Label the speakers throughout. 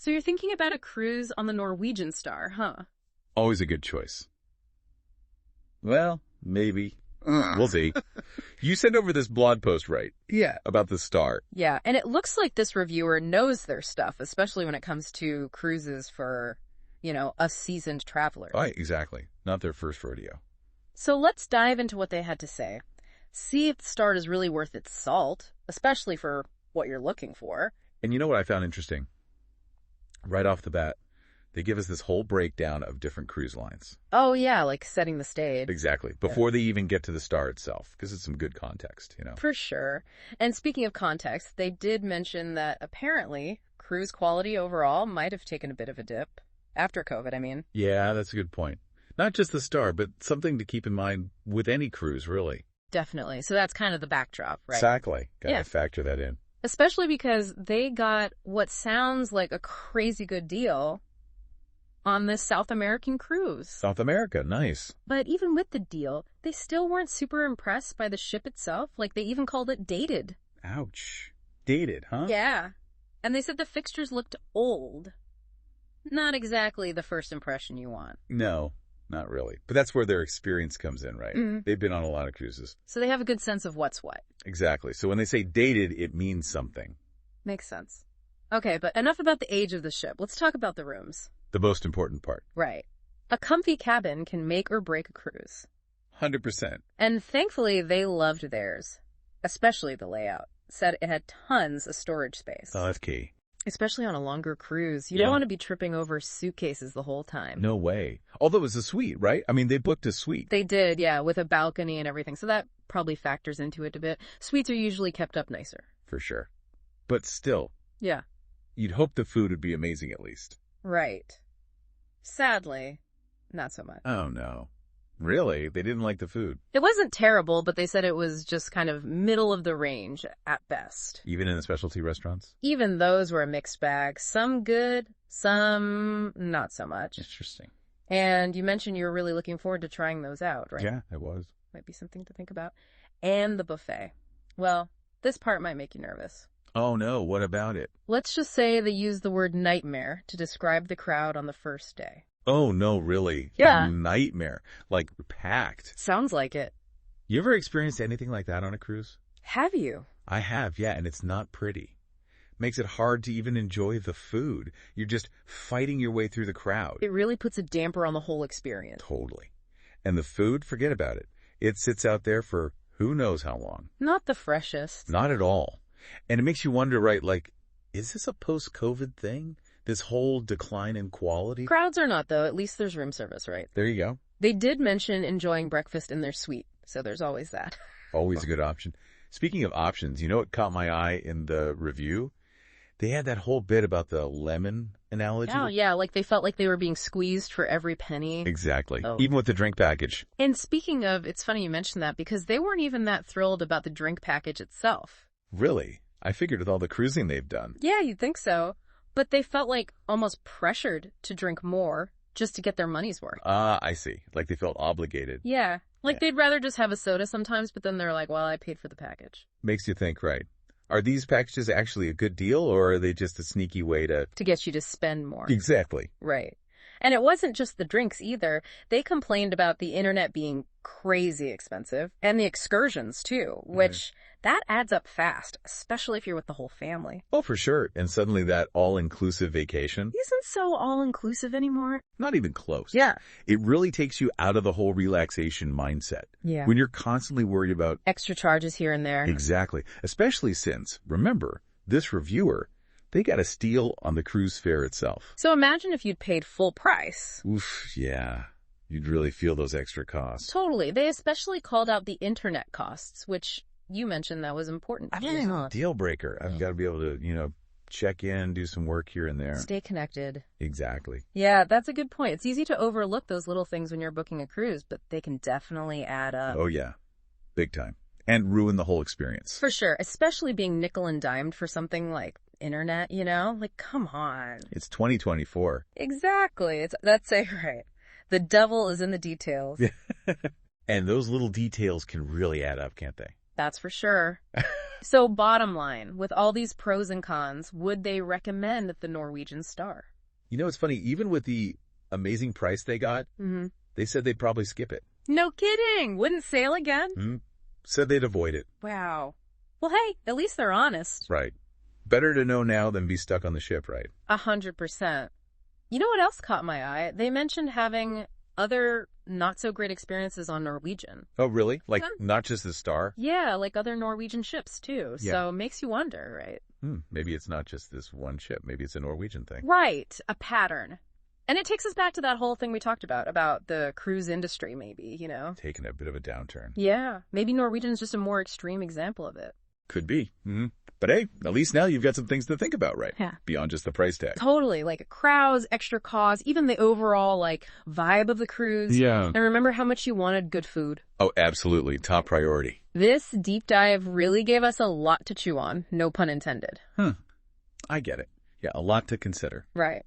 Speaker 1: So you're thinking about a cruise on the Norwegian Star, huh?
Speaker 2: Always a good choice. Well, maybe. We'll see. You sent over this blog post, right?
Speaker 3: Yeah.
Speaker 2: About the Star.
Speaker 1: Yeah, and it looks like this reviewer knows their stuff, especially when it comes to cruises for, us seasoned travelers.
Speaker 2: Right, exactly. Not their first rodeo.
Speaker 1: So let's dive into what they had to say. See if the Star is really worth its salt, especially for what you're looking for.
Speaker 2: And you know what I found interesting? Right off the bat, they give us this whole breakdown of different cruise lines.
Speaker 1: Oh, yeah, like setting the stage.
Speaker 2: Exactly. Before they even get to the Star itself, because it's some good context,
Speaker 1: For sure. And speaking of context, they did mention that apparently cruise quality overall might have taken a bit of a dip. After COVID, I mean.
Speaker 2: Yeah, that's a good point. Not just the Star, but something to keep in mind with any cruise, really.
Speaker 1: Definitely. So that's kind of the backdrop, right?
Speaker 2: Exactly. Gotta factor that in.
Speaker 1: Especially because they got what sounds like a crazy good deal on this South American cruise.
Speaker 2: South America, nice.
Speaker 1: But even with the deal, they still weren't super impressed by the ship itself. Like, they even called it dated.
Speaker 2: Ouch. Dated, huh?
Speaker 1: Yeah. And they said the fixtures looked old. Not exactly the first impression you want.
Speaker 2: No, not really. But that's where their experience comes in, right?
Speaker 1: Mm-hmm.
Speaker 2: They've been on a lot of cruises.
Speaker 1: So they have a good sense of what's what.
Speaker 2: Exactly. So when they say dated, it means something.
Speaker 1: Makes sense. Okay, but enough about the age of the ship. Let's talk about the rooms.
Speaker 2: The most important part.
Speaker 1: Right. A comfy cabin can make or break a cruise.
Speaker 2: 100%.
Speaker 1: And thankfully, they loved theirs. Especially the layout. Said it had tons of storage space.
Speaker 2: Oh, that's key.
Speaker 1: Especially on a longer cruise. You don't want to be tripping over suitcases the whole time.
Speaker 2: No way. Although it was a suite, right? I mean, they booked a suite.
Speaker 1: They did, yeah, with a balcony and everything. So that probably factors into it a bit. Suites are usually kept up nicer.
Speaker 2: For sure. But still.
Speaker 1: Yeah.
Speaker 2: You'd hope the food would be amazing at least.
Speaker 1: Right. Sadly, not so much.
Speaker 2: Oh, no. Really? They didn't like the food?
Speaker 1: It wasn't terrible, but they said it was just kind of middle of the range at best.
Speaker 2: Even in the specialty restaurants?
Speaker 1: Even those were a mixed bag. Some good, some not so much.
Speaker 2: Interesting.
Speaker 1: And you mentioned you were really looking forward to trying those out, right?
Speaker 2: Yeah, it was.
Speaker 1: Might be something to think about. And the buffet. Well, this part might make you nervous.
Speaker 2: Oh, no. What about it?
Speaker 1: Let's just say they used the word nightmare to describe the crowd on the first day.
Speaker 2: Oh, no, really?
Speaker 1: Yeah.
Speaker 2: Nightmare. Like, packed.
Speaker 1: Sounds like it.
Speaker 2: You ever experienced anything like that on a cruise?
Speaker 1: Have you?
Speaker 2: I have, yeah, and it's not pretty. Makes it hard to even enjoy the food. You're just fighting your way through the crowd.
Speaker 1: It really puts a damper on the whole experience.
Speaker 2: Totally. And the food, forget about it. It sits out there for who knows how long.
Speaker 1: Not the freshest.
Speaker 2: Not at all. And it makes you wonder, right, like, is this a post-COVID thing? This whole decline in quality?
Speaker 1: Crowds are not, though. At least there's room service, right?
Speaker 2: There you go.
Speaker 1: They did mention enjoying breakfast in their suite, so there's always that.
Speaker 2: Always a good option. Speaking of options, you know what caught my eye in the review? They had that whole bit about the lemon analogy.
Speaker 1: Oh, yeah, like they felt like they were being squeezed for every penny.
Speaker 2: Exactly.
Speaker 1: Oh.
Speaker 2: Even with the drink package.
Speaker 1: And speaking of, it's funny you mentioned that because they weren't even that thrilled about the drink package itself.
Speaker 2: Really? I figured with all the cruising they've done.
Speaker 1: Yeah, you'd think so. But they felt like almost pressured to drink more just to get their money's worth.
Speaker 2: Ah, I see. Like they felt obligated.
Speaker 1: Yeah. Like they'd rather just have a soda sometimes, but then they're like, well, I paid for the package.
Speaker 2: Makes you think, right? Are these packages actually a good deal, or are they just a sneaky way to
Speaker 1: get you to spend more?
Speaker 2: Exactly.
Speaker 1: Right. And it wasn't just the drinks either. They complained about the internet being crazy expensive and the excursions too, which that adds up fast, especially if you're with the whole family.
Speaker 2: Oh, for sure. And suddenly that all-inclusive vacation
Speaker 1: Isn't so all-inclusive anymore.
Speaker 2: not even close.
Speaker 1: Yeah.
Speaker 2: It really takes you out of the whole relaxation mindset.
Speaker 1: Yeah.
Speaker 2: When you're constantly worried about
Speaker 1: Extra charges here and there.
Speaker 2: Exactly. Especially since, remember, this reviewer, they got a steal on the cruise fare itself.
Speaker 1: So imagine if you'd paid full price.
Speaker 2: Oof, yeah. You'd really feel those extra costs.
Speaker 1: Totally. They especially called out the internet costs, which you mentioned that was important.
Speaker 2: Deal breaker. I've got to be able to, check in, do some work here and there.
Speaker 1: Stay connected.
Speaker 2: Exactly.
Speaker 1: Yeah, that's a good point. It's easy to overlook those little things when you're booking a cruise, but they can definitely add up.
Speaker 2: Oh, yeah. Big time. And ruin the whole experience.
Speaker 1: For sure, especially being nickel and dimed for something like internet, Like, come on.
Speaker 2: It's 2024.
Speaker 1: Exactly. That's it, right. The devil is in the details.
Speaker 2: And those little details can really add up, can't they?
Speaker 1: That's for sure. So bottom line, with all these pros and cons, would they recommend the Norwegian Star?
Speaker 2: You know, it's funny, even with the amazing price they got, they said they'd probably skip it.
Speaker 1: No kidding. Wouldn't sail again?
Speaker 2: Said they'd avoid it.
Speaker 1: Wow. Well, hey, at least they're honest.
Speaker 2: Right. Better to know now than be stuck on the ship, right?
Speaker 1: 100%. You know what else caught my eye? They mentioned having other not-so-great experiences on Norwegian.
Speaker 2: Oh, really? Like, not just the Star?
Speaker 1: Yeah, like other Norwegian ships, too.
Speaker 2: Yeah.
Speaker 1: So it makes you wonder, right?
Speaker 2: Maybe it's not just this one ship. Maybe it's a Norwegian thing.
Speaker 1: Right. A pattern. And it takes us back to that whole thing we talked about the cruise industry, maybe, you know?
Speaker 2: Taking a bit of a downturn.
Speaker 1: Yeah. Maybe Norwegian's just a more extreme example of it.
Speaker 2: Could be. But hey, at least now you've got some things to think about, right?
Speaker 1: Yeah.
Speaker 2: Beyond just the price tag.
Speaker 1: Totally. Like crowds, extra costs, even the overall, vibe of the cruise.
Speaker 2: Yeah.
Speaker 1: And remember how much you wanted good food.
Speaker 2: Oh, absolutely. Top priority.
Speaker 1: This deep dive really gave us a lot to chew on. No pun intended.
Speaker 2: I get it. Yeah, a lot to consider.
Speaker 1: Right.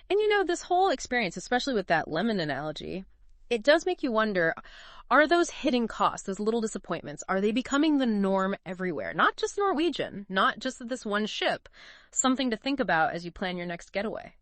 Speaker 1: And you know, this whole experience, especially with that lemon analogy, it does make you wonder, are those hidden costs, those little disappointments, are they becoming the norm everywhere? Not just Norwegian, not just this one ship. Something to think about as you plan your next getaway.